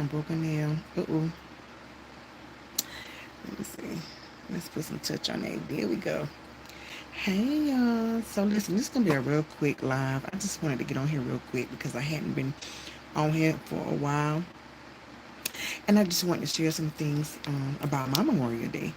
I broke a nail. Uh-oh. Let me see. Let's put some touch on that. There we go. Hey y'all. So listen, this is gonna be a real quick live. I just wanted to get on here real quick because I hadn't been on here for a while. And I just wanted to share some things about my Memorial Day.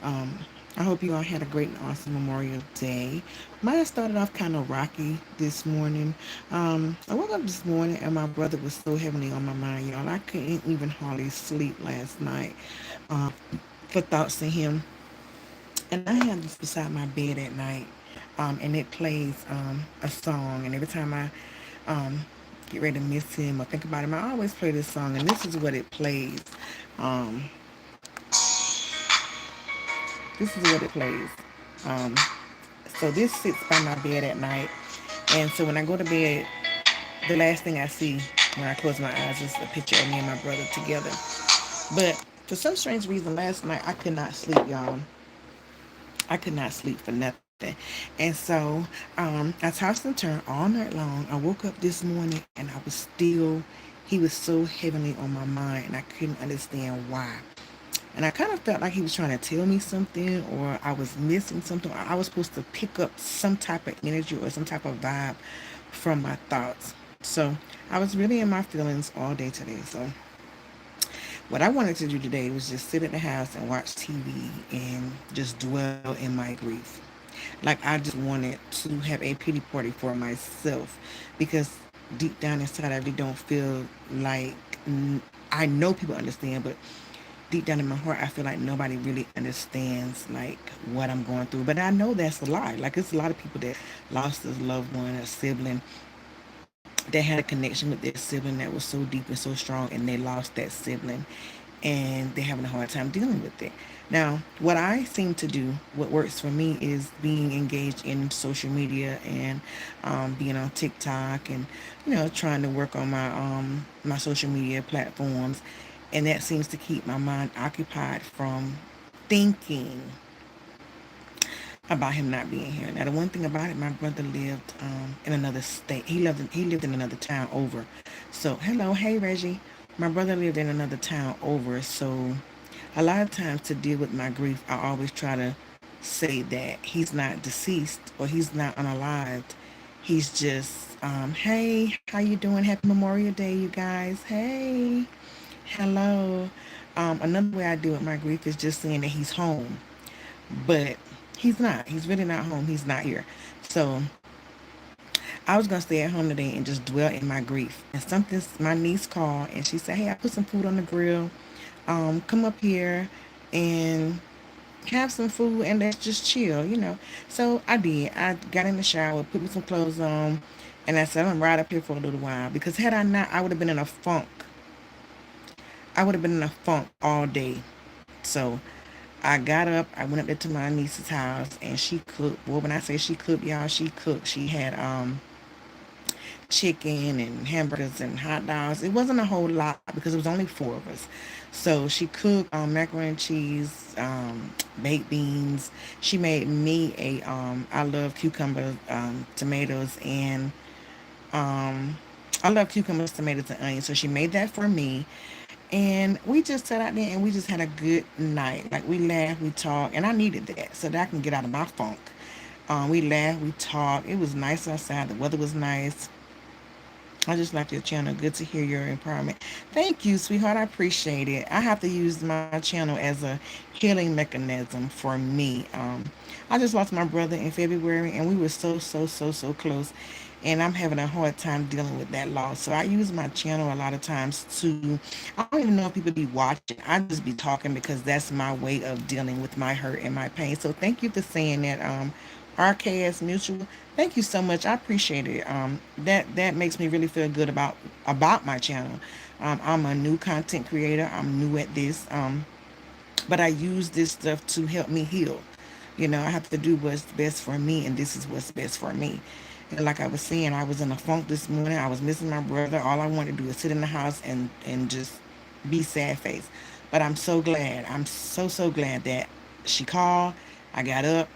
Um, I hope you all had a great and awesome Memorial Day. Mine started off kind of rocky this morning. I woke up this morning and my brother was so heavily on my mind, y'all. I couldn't even hardly sleep last night uh, for thoughts of him. And I have this beside my bed at night, and it plays a song. And every time I get ready to miss him or think about him, I always play this song. And this is what it plays. Um, this is what it plays. Um, so this sits by my bed at night. And so when I go to bed, the last thing I see when I close my eyes is a picture of me and my brother together. But for some strange reason, last night I could not sleep, y'all. I could not sleep for nothing. And so I tossed and turned all night long. I woke up this morning and I was still, he was so heavily on my mind and I couldn't understand why. And I kind of felt like he was trying to tell me something or I was missing something. I was supposed to pick up some type of energy or some type of vibe from my thoughts. So I was really in my feelings all day today. So what I wanted to do today was just sit at the house and watch TV and just dwell in my grief. Like I just wanted to have a pity party for myself because deep down inside I really don't feel like I know people understand, but deep down in my heart I feel like nobody really understands like what I'm going through. But I know that's a lie. Like it's a lot of people that lost a loved one, a sibling, that had a connection with their sibling that was so deep and so strong and they lost that sibling and they're having a hard time dealing with it. Now, what I seem to do, what works for me is being engaged in social media and being on TikTok and trying to work on my social media platforms, and that seems to keep my mind occupied from thinking about him not being here. Now, the one thing about it, my brother lived in another state. He lived in another town over. So, hello, hey Reggie. My brother lived in another town over. So, a lot of times to deal with my grief, I always try to say that he's not deceased or he's not unalived. He's just, hey, how you doing? Happy Memorial Day, you guys. Hey, hello. Another way I deal with my grief is just saying that he's home, but he's not. He's really not home. He's not here. So I was gonna stay at home today and just dwell in my grief. And something, my niece called and she said, "Hey, I put some food on the grill. Come up here and have some food and let's just chill." So I did. I got in the shower, put me some clothes on, and I said, "I'm gonna ride up here for a little while." Because had I not, I would have been in a funk. I would have been in a funk all day. So I got up, I went up there to my niece's house and she cooked. Well, when I say she cooked, y'all, she cooked. She had chicken and hamburgers and hot dogs. It wasn't a whole lot because it was only four of us. So she cooked macaroni and cheese, baked beans. She made me I love cucumbers, tomatoes, and um, I love cucumbers, tomatoes, and onions. So she made that for me. And we just sat out there and we just had a good night. Like we laughed, we talked, and I needed that so that I can get out of my funk. We laughed, we talked. It was nice outside. The weather was nice. I just like your channel. Good to hear your empowerment. Thank you, sweetheart. I appreciate it. I have to use my channel as a healing mechanism for me. I just lost my brother in February, and we were so, so, so, so close. And I'm having a hard time dealing with that loss. So I use my channel a lot of times to, I don't even know if people be watching. I just be talking because that's my way of dealing with my hurt and my pain. So thank you for saying that. RKS Mutual. Thank you so much. I appreciate it. That makes me really feel good about my channel. I'm a new content creator. I'm new at this. But I use this stuff to help me heal. I have to do what's best for me, and this is what's best for me. And like I was saying, I was in a funk this morning. I was missing my brother. All I wanted to do is sit in the house and just be sad face. But I'm so glad. I'm so glad that she called. I got up.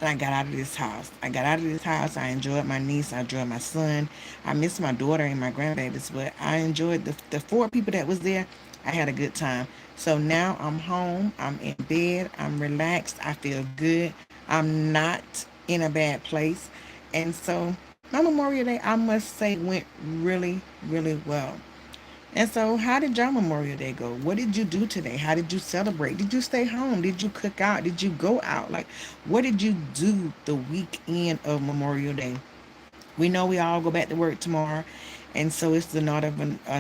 and I got out of this house. I got out of this house. I enjoyed my niece. I enjoyed my son. I missed my daughter and my grandbabies, but I enjoyed the four people that was there. I had a good time. So now I'm home. I'm in bed. I'm relaxed. I feel good. I'm not in a bad place. And so my Memorial Day, I must say, went really, really well. And so, how did your Memorial Day go? What did you do today? How did you celebrate? Did you stay home? Did you cook out? Did you go out? Like, what did you do the weekend of Memorial Day? We know we all go back to work tomorrow, and so it's the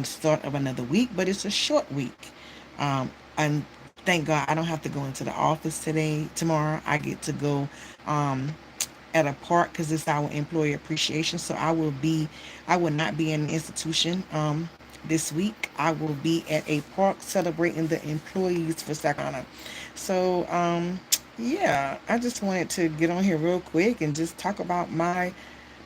start of another week, but it's a short week. And thank God I don't have to go into the office tomorrow. I get to go um, at a park because it's our employee appreciation. So I will not be in an institution this week. I will be at a park celebrating the employees for Sacramento. So yeah, I just wanted to get on here real quick and just talk about my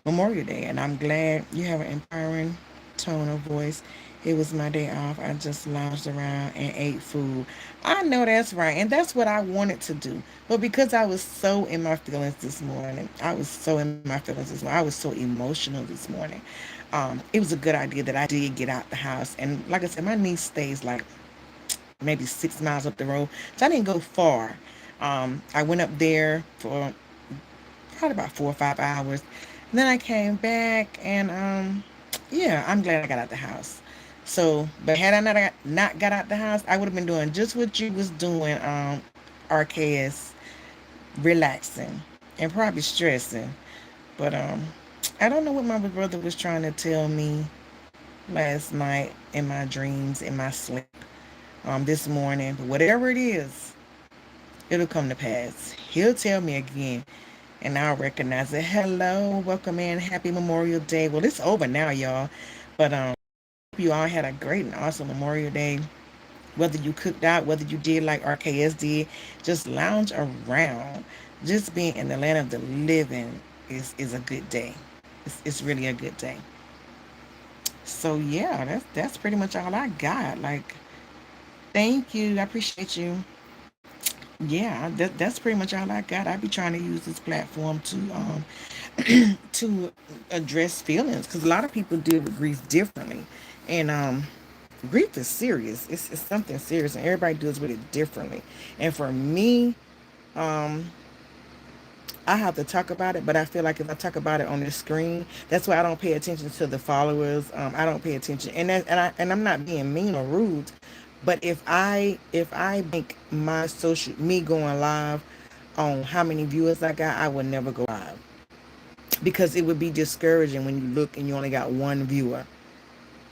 Memorial Day. And I'm glad you have an empowering tone of voice. It was my day off. I just lounged around and ate food. I know that's right. And that's what I wanted to do. But because I was so in my feelings this morning, I was so in my feelings this morning. I was so emotional this morning. It was a good idea that I did get out the house. And like I said, my niece stays like maybe 6 miles up the road. So I didn't go far. I went up there for probably about 4 or 5 hours. And then I came back and yeah, I'm glad I got out the house. So, but had I not got out the house, I would have been doing just what you was doing, RKS, relaxing and probably stressing. But I don't know what my brother was trying to tell me last night in my dreams, in my sleep, this morning. But whatever it is, it'll come to pass. He'll tell me again, and I'll recognize it. Hello, welcome in, happy Memorial Day. Well, it's over now, y'all. But hope you all had a great and awesome Memorial Day. Whether you cooked out, whether you did like RKS did, just lounge around. Just being in the land of the living is a good day. It's really a good day. So yeah, that's pretty much all I got. Like, thank you. I appreciate you. Yeah, that's pretty much all I got. I be trying to use this platform to address feelings because a lot of people deal with grief differently, and grief is serious. It's something serious, and everybody deals with it differently. And for me, um, I have to talk about it, but I feel like if I talk about it on the screen, that's why I don't pay attention to the followers. I don't pay attention, and I'm not being mean or rude, but if I make my social me going live on how many viewers I got, I would never go live because it would be discouraging when you look and you only got one viewer.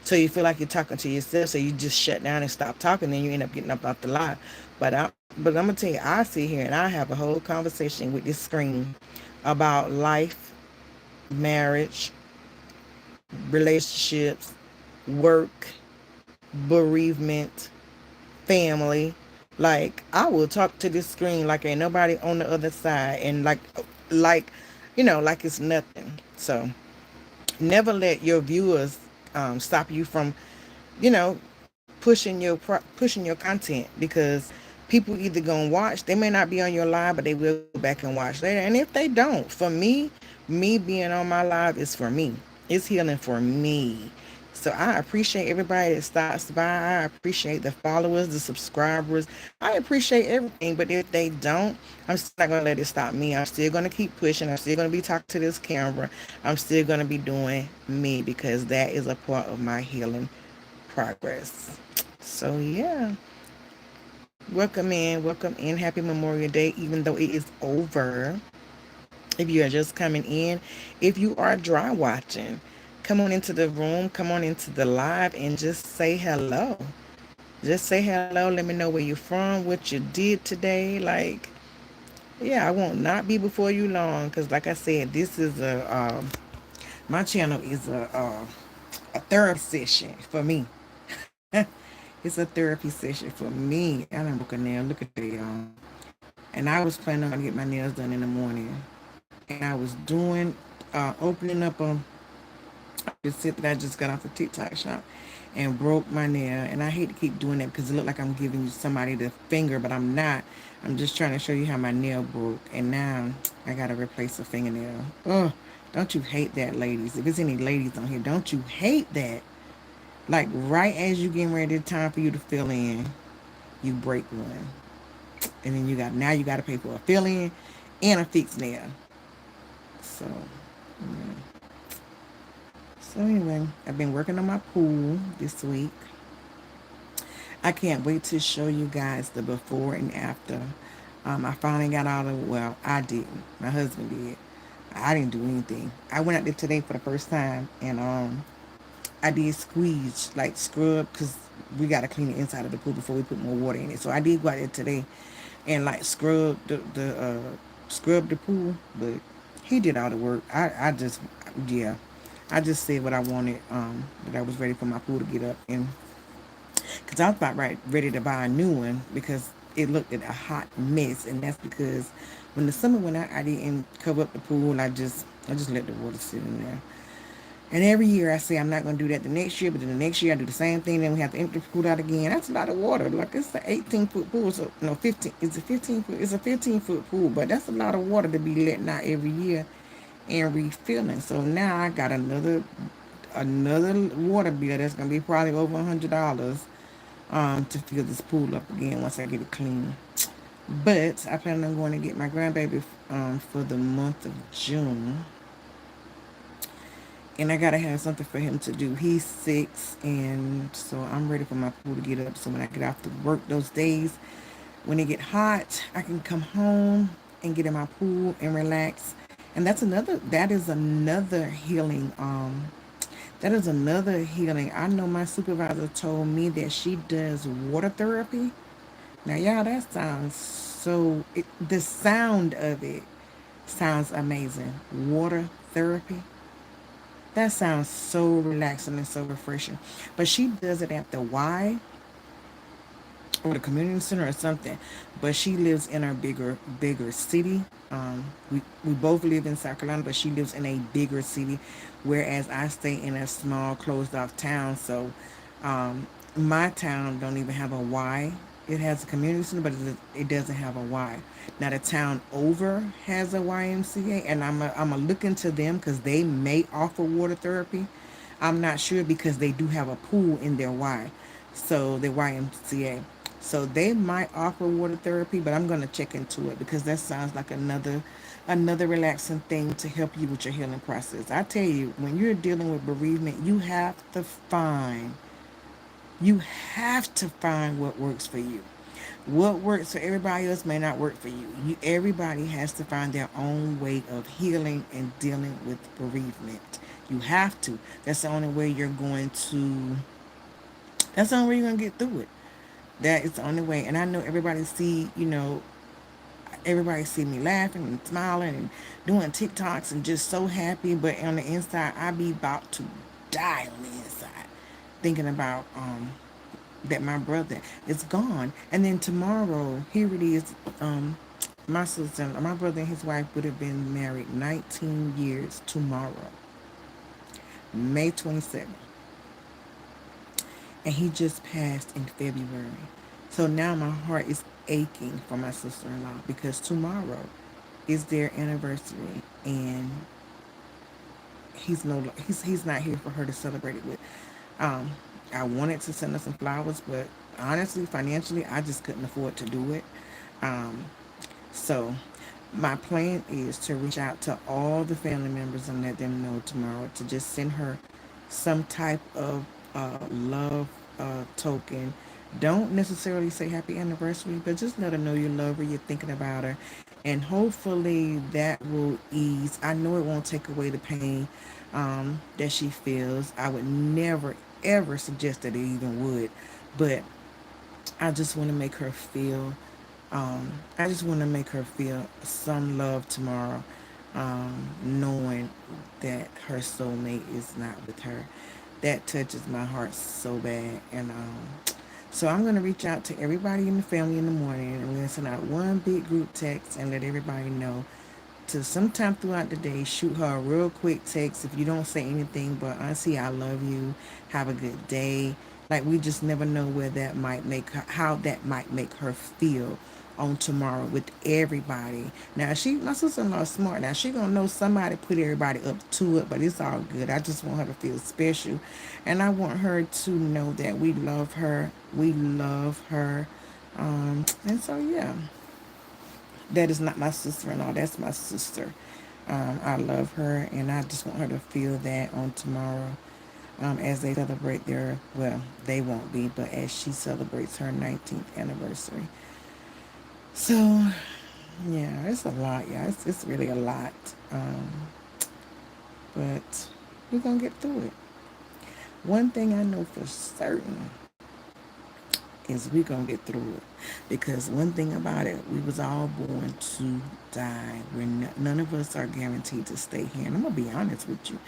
So you feel like you're talking to yourself, so you just shut down and stop talking, then you end up getting up off the live. But I'm gonna tell you, I sit here and I have a whole conversation with this screen about life, marriage, relationships, work, bereavement, family. Like I will talk to this screen like ain't nobody on the other side, and like like it's nothing. So never let your viewers stop you from you know pushing your content because people either gonna watch, they may not be on your live, but they will go back and watch later. And if they don't, for me being on my live is for me. It's healing for me. So I appreciate everybody that stops by. I appreciate the followers, the subscribers. I appreciate everything. But if they don't, I'm still not gonna let it stop me. I'm still gonna keep pushing. I'm still gonna be talking to this camera. I'm still gonna be doing me because that is a part of my healing progress. So yeah, welcome in, welcome in. Happy Memorial Day, even though it is over. If you are just coming in, if you are dry watching, come on into the room, come on into the live, and just say hello. Just say hello. Let me know where you're from, what you did today. Like, yeah, I won't not be before you long, because like I said, this is my channel is a therapy session for me. It's a therapy session for me. I done broke a nail. Look at that, y'all. And I was planning on get my nails done in the morning. And I was opening up I just got off the TikTok shop. and broke my nail. And I hate to keep doing that because it looked like I'm giving you somebody the finger, but I'm not. I'm just trying to show you how my nail broke. And now I got to replace a fingernail. Oh, don't you hate that, ladies? If there's any ladies on here, don't you hate that? Like right as you getting ready, it's time for you to fill in, you break one. And then you got to pay for a fill in and a fixed nail. So, yeah. So anyway, I've been working on my pool this week. I can't wait to show you guys the before and after. I finally got out of, well, I didn't. My husband did. I didn't do anything. I went out there today for the first time and I did squeeze, like scrub, because we got to clean the inside of the pool before we put more water in it. So I did go out there today and like scrub the pool, but he did all the work. I just, yeah, I just said what I wanted, that I was ready for my pool to get up. And because I was about ready to buy a new one because it looked at a hot mess, and that's because when the summer went out, I didn't cover up the pool. I just let the water sit in there. And every year I say I'm not going to do that the next year, but then the next year I do the same thing. Then we have to empty the pool out again. That's a lot of water. Like it's an 18-foot pool. So no, 15. It's a 15 foot. It's a 15-foot pool, but that's a lot of water to be letting out every year and refilling. So now I got another water bill that's gonna be probably over $100 to fill this pool up again once I get it clean. But I plan on going to get my grandbaby for the month of June, and I gotta have something for him to do. He's 6, and so I'm ready for my pool to get up. So when I get off to work those days, when it get hot, I can come home and get in my pool and relax. And that is another healing. That is another healing. I know my supervisor told me that she does water therapy. Now, y'all, that sounds the sound of it sounds amazing. Water therapy. That sounds so relaxing and so refreshing. But she does it at the Y or the community center or something. But she lives in a bigger city. We both live in South Carolina, but she lives in a bigger city, whereas I stay in a small closed off town. So my town don't even have a Y. It has a community center, but it doesn't have a Y. Now the town over has a YMCA, and I'm a look into them because they may offer water therapy. I'm not sure because they do have a pool in their Y, so the YMCA. So they might offer water therapy, but I'm gonna check into it because that sounds like another relaxing thing to help you with your healing process. I tell you, when you're dealing with bereavement, you have to find what works for you. What works for everybody else may not work for you. Everybody has to find their own way of healing and dealing with bereavement. You have to. That's the only way you're going to. That's the only way you're going to get through it. That is the only way. And I know everybody see me laughing and smiling and doing TikToks and just so happy. But on the inside, I be about to die on the inside, thinking about that my brother is gone. And then tomorrow, here it is. My sister, my brother and his wife would have been married 19 years tomorrow, May 27th. And he just passed in February. So now my heart is aching for my sister-in-law because tomorrow is their anniversary, and he's not here for her to celebrate it with. Um, I wanted to send her some flowers, but honestly, financially, I just couldn't afford to do it. Um, so my plan is to reach out to all the family members and let them know tomorrow to just send her some type of love token. Don't necessarily say happy anniversary, but just let her know you love her, you're thinking about her, and hopefully that will ease. I know it won't take away the pain that she feels. I would never ever suggest that it even would, but I just want to make her feel. I just want to make her feel some love tomorrow, knowing that her soulmate is not with her. That touches my heart so bad, and so I'm gonna reach out to everybody in the family in the morning, and we're gonna send out one big group text and let everybody know to sometime throughout the day shoot her a real quick text. If you don't say anything but Auntie, I love you, have a good day. Like, we just never know where that might make her, how that might make her feel on tomorrow with everybody. Now, my sister-in-law is smart. Now, she gonna know somebody put everybody up to it, but it's all good. I just want her to feel special, and I want her to know that we love her. We love her, and so yeah, that is not my sister-in-law. That's my sister. I love her, and I just want her to feel that on tomorrow, as they celebrate their, well, they won't be, but as she celebrates her 19th anniversary. So, yeah, it's a lot, yeah. It's really a lot. Um, but we're going to get through it. One thing I know for certain is we're going to get through it. Because one thing about it, we was all born to die. None of us are guaranteed to stay here. And I'm going to be honest with you.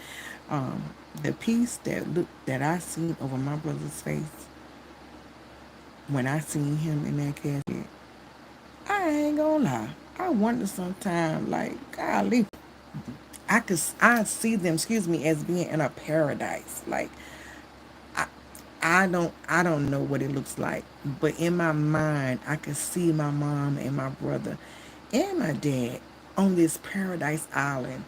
Um, the peace that I seen over my brother's face when I seen him in that casket, I ain't gonna lie. I wonder sometimes, like, golly, I see them, excuse me, as being in a paradise. Like, I I don't know what it looks like, but in my mind, I could see my mom and my brother and my dad on this paradise island,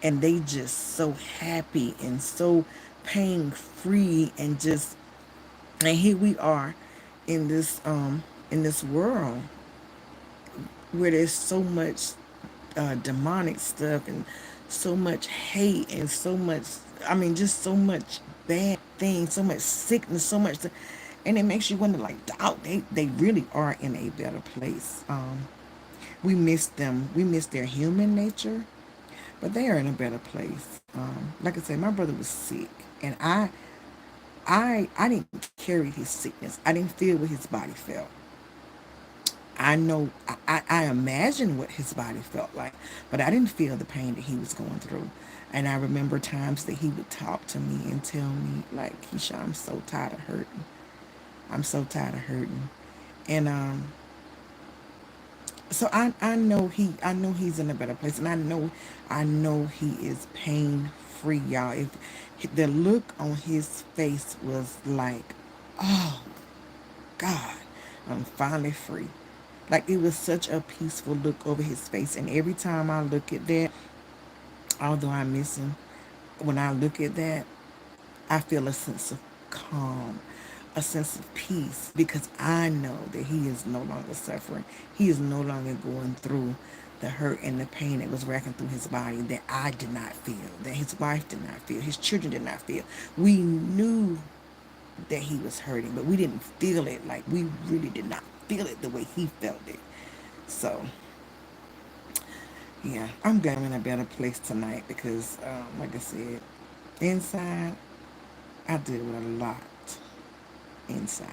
and they just so happy and so pain free, and just, and here we are in this world where there's so much demonic stuff, and so much hate, and so much, I mean, just so much bad things, so much sickness, so much, and it makes you wonder, like, doubt, they really are in a better place. We miss them. We miss their human nature, but they are in a better place. Like I said, my brother was sick, and I didn't carry his sickness. I didn't feel what his body felt. I know, I imagine what his body felt like, but I didn't feel the pain that he was going through. And I remember times that he would talk to me and tell me, like, Keisha, I'm so tired of hurting. I'm so tired of hurting. And so I know he's in a better place, and I know he is pain free, y'all. If the look on his face was like, oh God, I'm finally free. Like, it was such a peaceful look over his face. And every time I look at that, although I miss him, when I look at that, I feel a sense of calm, a sense of peace, because I know that he is no longer suffering. He is no longer going through the hurt and the pain that was racking through his body that I did not feel, that his wife did not feel, his children did not feel. We knew that he was hurting, but we didn't feel it. Like, we really did not feel it the way he felt it. So, yeah, I'm glad I'm in a better place tonight because, like I said, inside, I deal with a lot inside.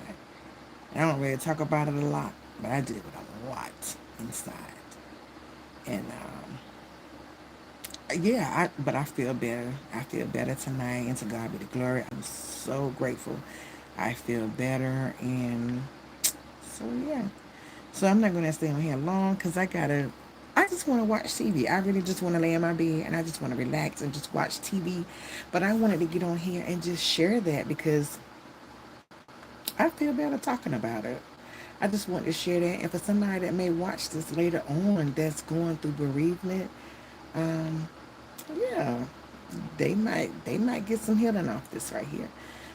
I don't really talk about it a lot, but I deal with a lot inside. And, yeah, but I feel better. I feel better tonight, and to God be the glory. I'm so grateful. I feel better, and so yeah. So I'm not gonna stay on here long because I just want to watch TV. I really just want to lay in my bed and I just want to relax and just watch TV. But I wanted to get on here and just share that because I feel better talking about it. I just want to share that. And for somebody that may watch this later on that's going through bereavement, um, yeah, they might get some healing off this right here.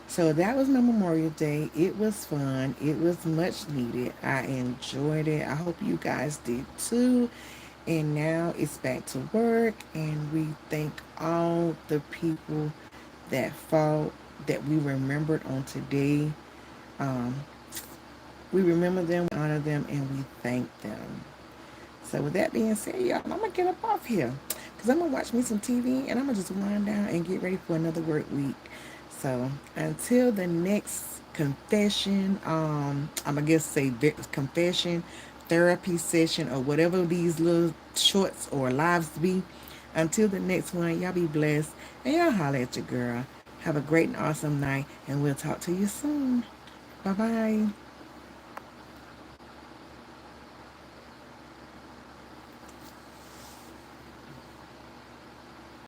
So that was my Memorial Day. It was fun. It was much needed. I enjoyed it. I hope you guys did too. And now it's back to work, and we thank all the people that fought, that we remembered on today. Um, we remember them, we honor them, and we thank them. So with that being said, y'all, I'm gonna get up off here because I'm gonna watch me some TV, and I'm gonna just wind down and get ready for another work week. So until the next confession, I'm gonna guess say confession, therapy session, or whatever these little shorts or lives be. Until the next one, y'all be blessed, and y'all holler at your girl. Have a great and awesome night, and we'll talk to you soon. Bye bye.